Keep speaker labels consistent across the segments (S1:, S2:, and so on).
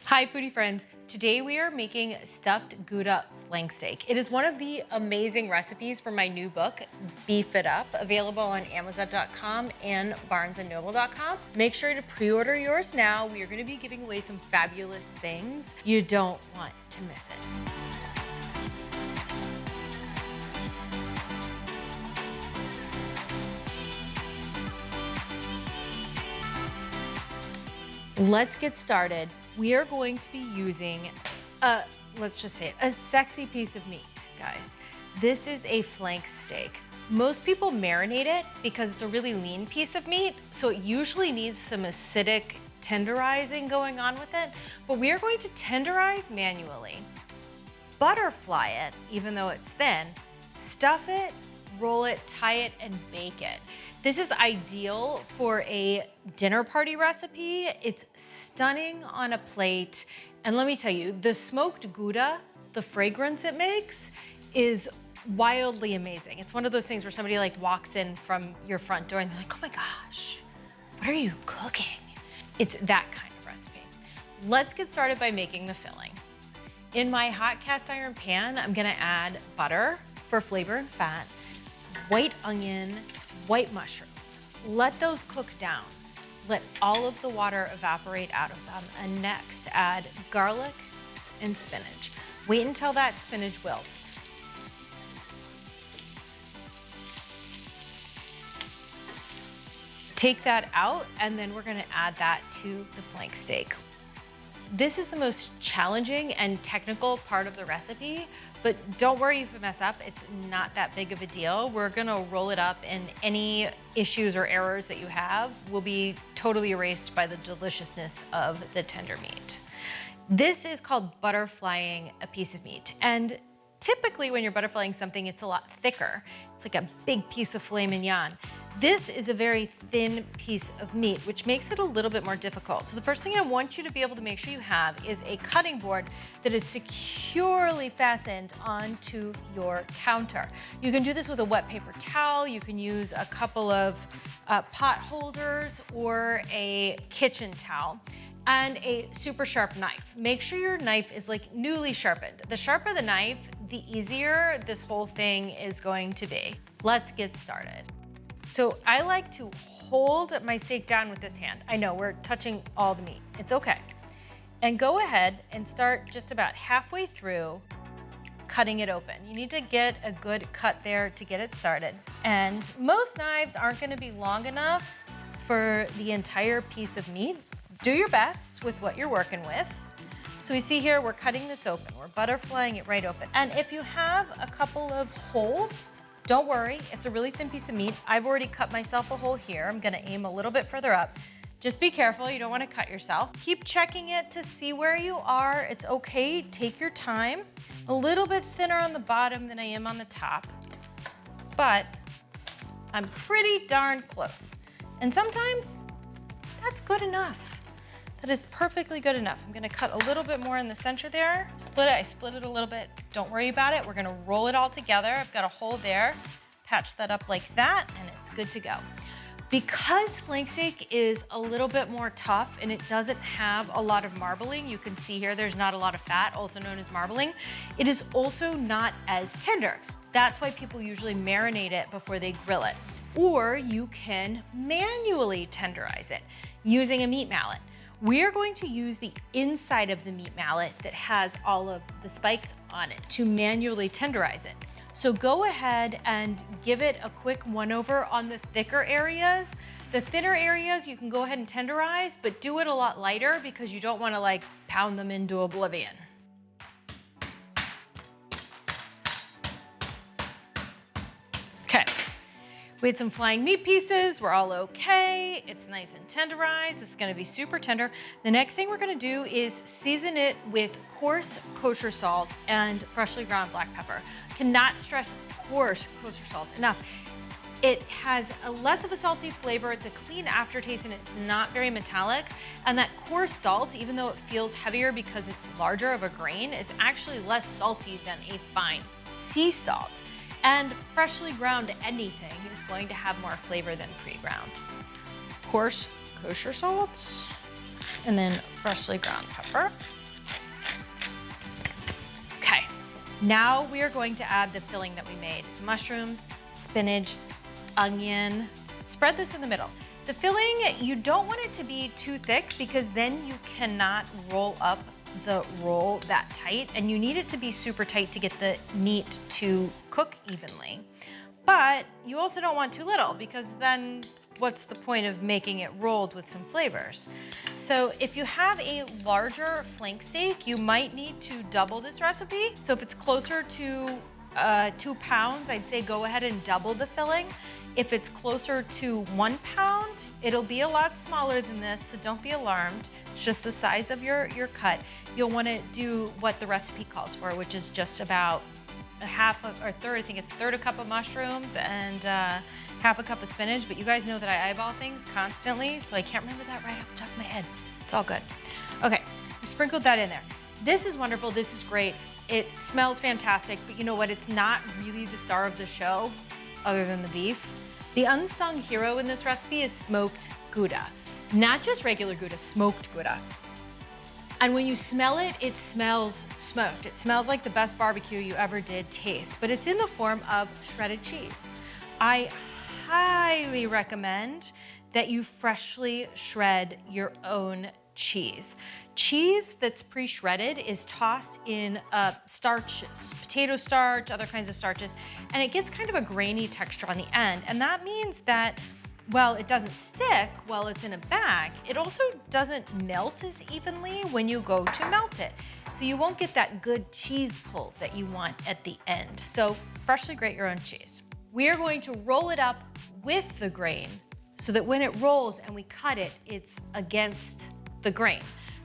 S1: Hi foodie friends, today we are making stuffed Gouda flank steak. It is one of the amazing recipes from my new book, Beef It Up, available on Amazon.com and BarnesandNoble.com. Make sure to pre-order yours now. We are going to be giving away some fabulous things. You don't want to miss it. Let's get started. We are going to be using let's just say it, a sexy piece of meat, guys. This is a flank steak. Most people marinate it because it's a really lean piece of meat, so it usually needs some acidic tenderizing going on with it, but we are going to tenderize manually. Butterfly it, even though it's thin, stuff it, roll it, tie it, and bake it. This is ideal for a dinner party recipe. It's stunning on a plate. And let me tell you, the smoked Gouda, the fragrance it makes is wildly amazing. It's one of those things where somebody like walks in from your front door and they're like, oh my gosh, what are you cooking? It's that kind of recipe. Let's get started by making the filling. In my hot cast iron pan, I'm gonna add butter for flavor and fat, white onion, white mushrooms. Let those cook down. Let all of the water evaporate out of them. And next, add garlic and spinach. Wait until that spinach wilts. Take that out, and then we're gonna add that to the flank steak. This is the most challenging and technical part of the recipe, but don't worry if you mess up, it's not that big of a deal. We're gonna roll it up and any issues or errors that you have will be totally erased by the deliciousness of the tender meat. This is called butterflying a piece of meat. And typically when you're butterflying something, it's a lot thicker. It's like a big piece of filet mignon. This is a very thin piece of meat, which makes it a little bit more difficult. So the first thing I want you to be able to make sure you have is a cutting board that is securely fastened onto your counter. You can do this with a wet paper towel. You can use a couple of pot holders or a kitchen towel and a super sharp knife. Make sure your knife is like newly sharpened. The sharper the knife, the easier this whole thing is going to be. Let's get started. So I like to hold my steak down with this hand. I know we're touching all the meat, it's okay. And go ahead and start just about halfway through cutting it open. You need to get a good cut there to get it started. And most knives aren't gonna be long enough for the entire piece of meat. Do your best with what you're working with. So we see here, we're cutting this open. We're butterflying it right open. And if you have a couple of holes, don't worry, it's a really thin piece of meat. I've already cut myself a hole here. I'm gonna aim a little bit further up. Just be careful, you don't wanna cut yourself. Keep checking it to see where you are. It's okay, take your time. A little bit thinner on the bottom than I am on the top, but I'm pretty darn close. And sometimes that's good enough. That is perfectly good enough. I'm gonna cut a little bit more in the center there. Split it, I split it a little bit. Don't worry about it. We're gonna roll it all together. I've got a hole there. Patch that up like that, and it's good to go. Because flank steak is a little bit more tough and it doesn't have a lot of marbling, you can see here there's not a lot of fat, also known as marbling. It is also not as tender. That's why people usually marinate it before they grill it. Or you can manually tenderize it using a meat mallet. We're going to use the inside of the meat mallet that has all of the spikes on it to manually tenderize it. So go ahead and give it a quick one-over on the thicker areas. The thinner areas you can go ahead and tenderize, but do it a lot lighter because you don't want to like pound them into oblivion. Okay. We had some flying meat pieces, we're all okay. It's nice and tenderized, it's gonna be super tender. The next thing we're gonna do is season it with coarse kosher salt and freshly ground black pepper. Cannot stress coarse kosher salt enough. It has a less of a salty flavor, it's a clean aftertaste, and it's not very metallic. And that coarse salt, even though it feels heavier because it's larger of a grain, is actually less salty than a fine sea salt. And freshly ground anything is going to have more flavor than pre-ground. Coarse kosher salt. and then freshly ground pepper. Okay, now we are going to add the filling that we made. It's mushrooms, spinach, onion. Spread this in the middle. The filling, you don't want it to be too thick because then you cannot roll up the roll that tight, and you need it to be super tight to get the meat to cook evenly. But you also don't want too little because then what's the point of making it rolled with some flavors? So if you have a larger flank steak, you might need to double this recipe. So if it's closer to 2 pounds, I'd say go ahead and double the filling. If it's closer to 1 pound, it'll be a lot smaller than this, so don't be alarmed. It's just the size of your cut. You'll want to do what the recipe calls for, which is just about a third, I think it's a third a cup of mushrooms and half a cup of spinach, but you guys know that I eyeball things constantly, so I can't remember that right off the top of my head. It's all good. Okay, I sprinkled that in there. This is wonderful, this is great. It smells fantastic, but you know what? It's not really the star of the show, other than the beef. The unsung hero in this recipe is smoked Gouda. Not just regular Gouda, smoked Gouda. And when you smell it, it smells smoked. It smells like the best barbecue you ever did taste, but it's in the form of shredded cheese. I highly recommend that you freshly shred your own cheese. Cheese that's pre-shredded is tossed in starches, potato starch, other kinds of starches, and it gets kind of a grainy texture on the end. And that means that while it doesn't stick while it's in a bag, it also doesn't melt as evenly when you go to melt it. So you won't get that good cheese pull that you want at the end. So freshly grate your own cheese. We are going to roll it up with the grain so that when it rolls and we cut it, it's against the grain.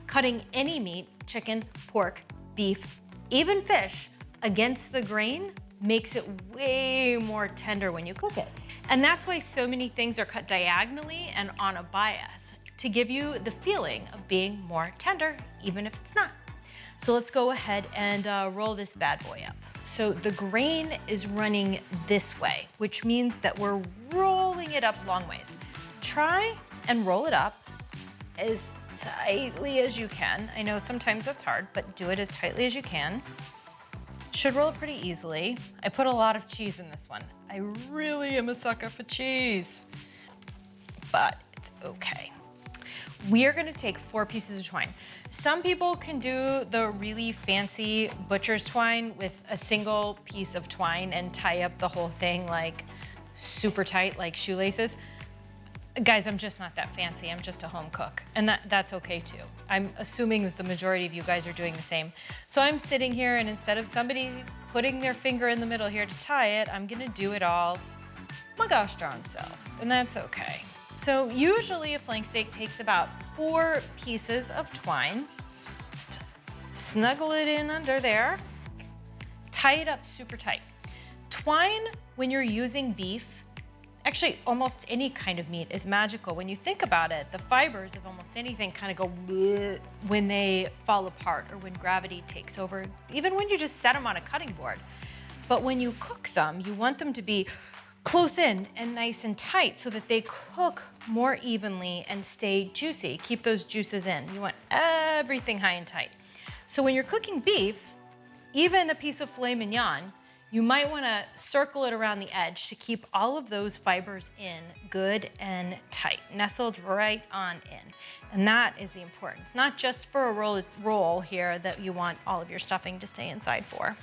S1: Cutting any meat, chicken, pork, beef, even fish, against the grain makes it way more tender when you cook it. And that's why so many things are cut diagonally and on a bias, to give you the feeling of being more tender, even if it's not. So let's go ahead and roll this bad boy up. So the grain is running this way, which means that we're rolling it up long ways. Try and roll it up as tightly as you can. I know sometimes that's hard, but do it as tightly as you can. Should roll it pretty easily. I put a lot of cheese in this one. I really am a sucker for cheese, but it's okay. We are gonna take 4 pieces of twine. Some people can do the really fancy butcher's twine with a single piece of twine and tie up the whole thing like super tight, like shoelaces. Guys, I'm just not that fancy. I'm just a home cook, and that's okay too. I'm assuming that the majority of you guys are doing the same. So I'm sitting here, and instead of somebody putting their finger in the middle here to tie it, I'm gonna do it all my gosh darn self, and that's okay. So usually a flank steak takes about 4 pieces of twine. Just snuggle it in under there. Tie it up super tight. Twine, when you're using beef, actually, almost any kind of meat is magical. When you think about it, the fibers of almost anything kind of go bleh when they fall apart or when gravity takes over, even when you just set them on a cutting board. But when you cook them, you want them to be close in and nice and tight so that they cook more evenly and stay juicy. Keep those juices in. You want everything high and tight. So when you're cooking beef, even a piece of filet mignon, you might want to circle it around the edge to keep all of those fibers in good and tight, nestled right on in. And that is the importance, not just for a roll here that you want all of your stuffing to stay inside for.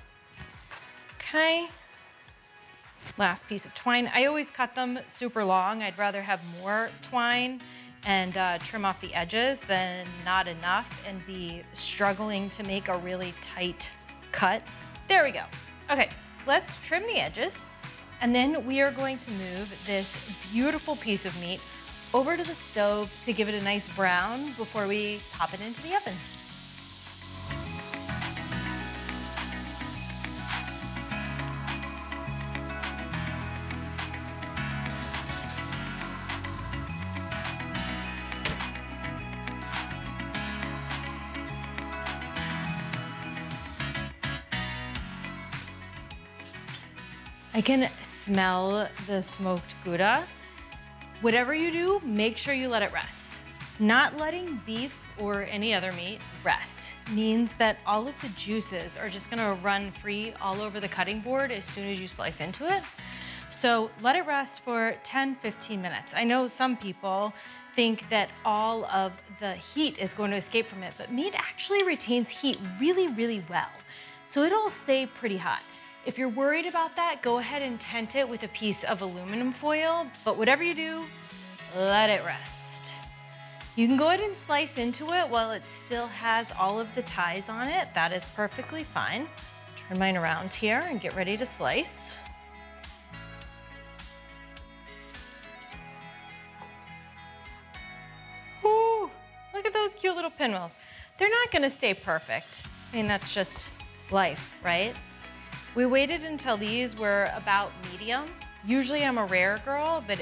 S1: Okay, last piece of twine. I always cut them super long. I'd rather have more twine and trim off the edges than not enough and be struggling to make a really tight cut. There we go. Okay. Let's trim the edges, and then we are going to move this beautiful piece of meat over to the stove to give it a nice brown before we pop it into the oven. I can smell the smoked Gouda. Whatever you do, make sure you let it rest. Not letting beef or any other meat rest means that all of the juices are just gonna run free all over the cutting board as soon as you slice into it. So let it rest for 10, 15 minutes. I know some people think that all of the heat is going to escape from it, but meat actually retains heat really, really well. So it'll stay pretty hot. If you're worried about that, go ahead and tent it with a piece of aluminum foil, but whatever you do, let it rest. You can go ahead and slice into it while it still has all of the ties on it. That is perfectly fine. Turn mine around here and get ready to slice. Ooh, look at those cute little pinwheels. They're not gonna stay perfect. I mean, that's just life, right? We waited until these were about medium. Usually I'm a rare girl, but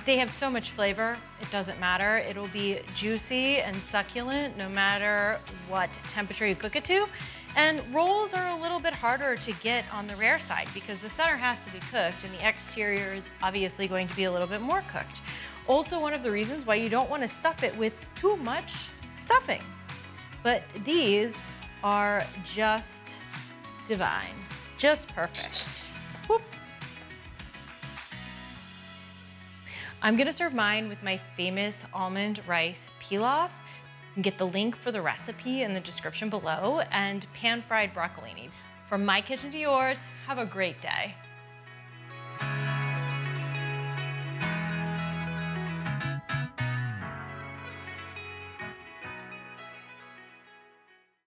S1: they have so much flavor, it doesn't matter. It'll be juicy and succulent no matter what temperature you cook it to. And rolls are a little bit harder to get on the rare side because the center has to be cooked and the exterior is obviously going to be a little bit more cooked. Also, one of the reasons why you don't want to stuff it with too much stuffing. But these are just divine, just perfect. Whoop. I'm gonna serve mine with my famous almond rice pilaf. You can get the link for the recipe in the description below, and pan-fried broccolini. From my kitchen to yours, have a great day.